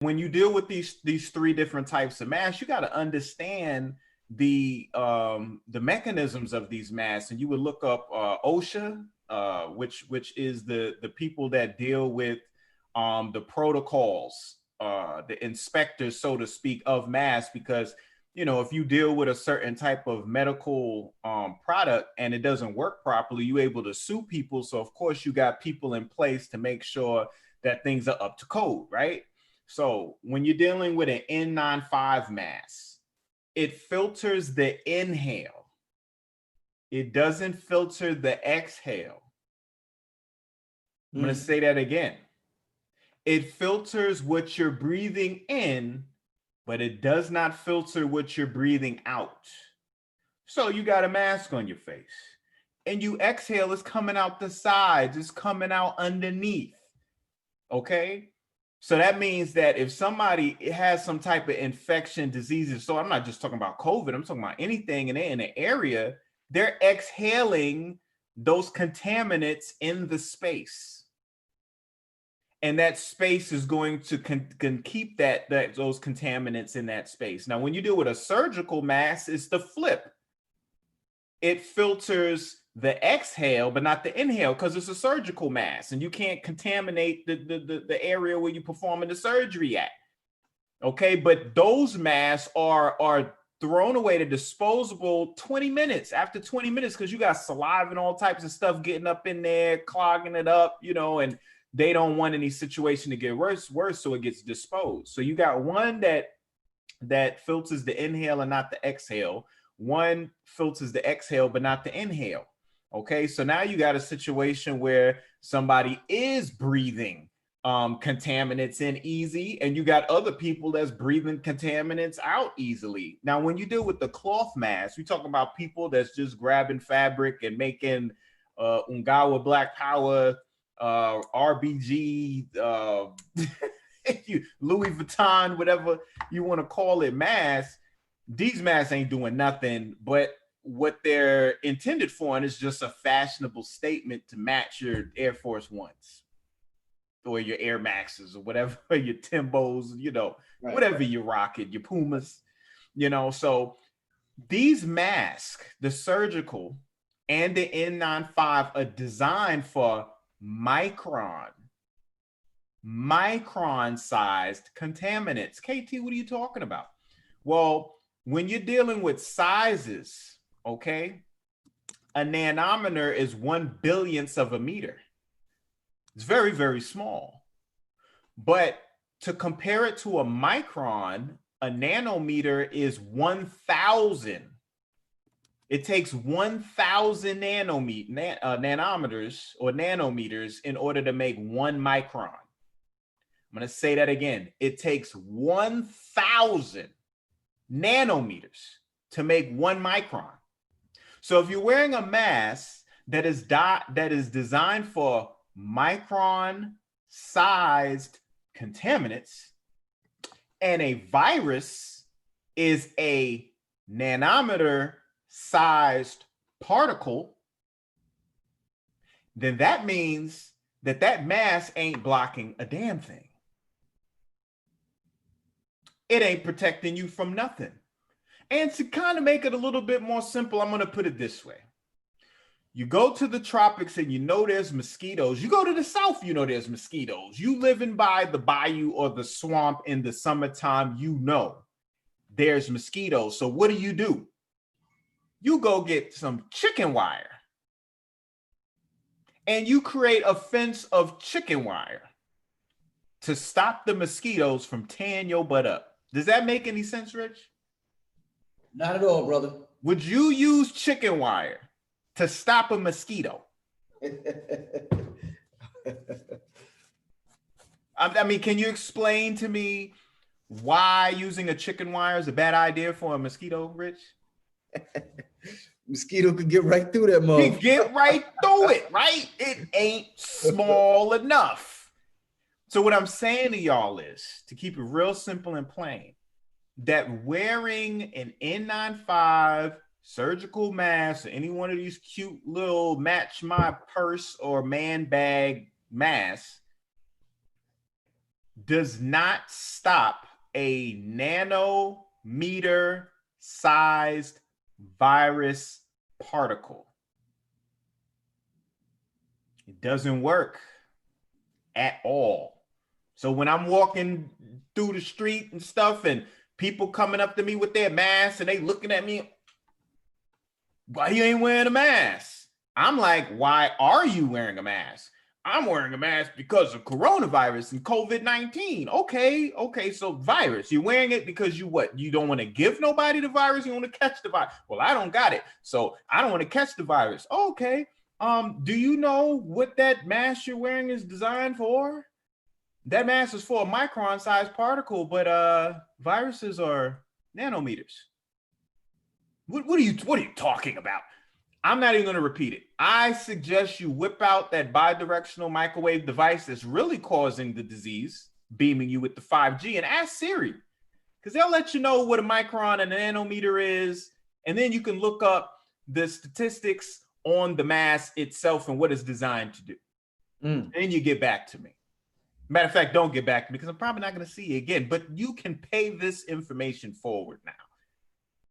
when you deal with these three different types of masks, you got to understand the mechanisms of these masks. And you would look up OSHA, which is the people that deal with the protocols, the inspectors, so to speak, of masks, because if you deal with a certain type of medical product and it doesn't work properly, you're able to sue people. So of course you got people in place to make sure that things are up to code, right? So when you're dealing with an N95 mask, it filters the inhale. It doesn't filter the exhale. I'm going to say that again. It filters what you're breathing in, but it does not filter what you're breathing out. So you got a mask on your face and you exhale, it's coming out the sides, it's coming out underneath. Okay? So that means that if somebody has some type of infection, diseases, so I'm not just talking about COVID, I'm talking about anything, and they're in an area, they're exhaling those contaminants in the space. And that space is going to can keep those contaminants in that space. Now, when you deal with a surgical mask, it's the flip. It filters the exhale, but not the inhale, because it's a surgical mask, and you can't contaminate the area where you're performing the surgery at. Okay, but those masks are thrown away to disposable 20 minutes after 20 minutes, because you got saliva and all types of stuff getting up in there, clogging it up, and they don't want any situation to get worse, so it gets disposed. So you got one that filters the inhale and not the exhale. One filters the exhale, but not the inhale. Okay, so now you got a situation where somebody is breathing contaminants in easy, and you got other people that's breathing contaminants out easily. Now, when you deal with the cloth mask, we talk about people that's just grabbing fabric and making Ungawa Black Power, RBG, Louis Vuitton, whatever you want to call it, masks. These masks ain't doing nothing, but what they're intended for, and it's just a fashionable statement to match your Air Force Ones or your Air Maxes or whatever, your Timbos, right, whatever you rock it, your Pumas, So these masks, the surgical and the N95, are designed for micron-sized contaminants. KT, what are you talking about? Well, when you're dealing with sizes, okay, a nanometer is 1/1000th of a meter. It's very, very small. But to compare it to a micron, a nanometer is 1,000. It takes 1,000 nanometers or nanometers in order to make 1 micron. I'm going to say that again. It takes 1,000 nanometers to make 1 micron. So if you're wearing a mask that is designed for micron-sized contaminants, and a virus is a nanometer-sized particle, then that means that mask ain't blocking a damn thing. It ain't protecting you from nothing. And to kind of make it a little bit more simple, I'm going to put it this way. You go to the tropics and there's mosquitoes. You go to the south, there's mosquitoes. You living by the bayou or the swamp in the summertime, there's mosquitoes. So what do? You go get some chicken wire and you create a fence of chicken wire to stop the mosquitoes from tearing your butt up. Does that make any sense, Rich? Not at all, brother. Would you use chicken wire to stop a mosquito? I mean, can you explain to me why using a chicken wire is a bad idea for a mosquito, Rich? Mosquito could get right through that motherfucker. He get right through it, right? It ain't small enough. So what I'm saying to y'all is, to keep it real simple and plain, that wearing an N95 surgical mask or any one of these cute little match my purse or man bag masks does not stop a nanometer sized virus particle. It doesn't work at all. So when I'm walking through the street and stuff and people coming up to me with their masks and they looking at me, why you ain't wearing a mask? I'm like, why are you wearing a mask? I'm wearing a mask because of coronavirus and COVID-19. Okay. So virus, you're wearing it because you what? You don't want to give nobody the virus. You want to catch the virus. Well, I don't got it, so I don't want to catch the virus. Okay. Do you know what that mask you're wearing is designed for? That mask is for a micron-sized particle, but viruses are nanometers. What are you talking about? I'm not even going to repeat it. I suggest you whip out that bidirectional microwave device that's really causing the disease, beaming you with the 5G, and ask Siri, because they'll let you know what a micron and a nanometer is, and then you can look up the statistics on the mask itself and what it's designed to do. And you get back to me. Matter of fact, don't get back to me because I'm probably not going to see you again, but you can pay this information forward now.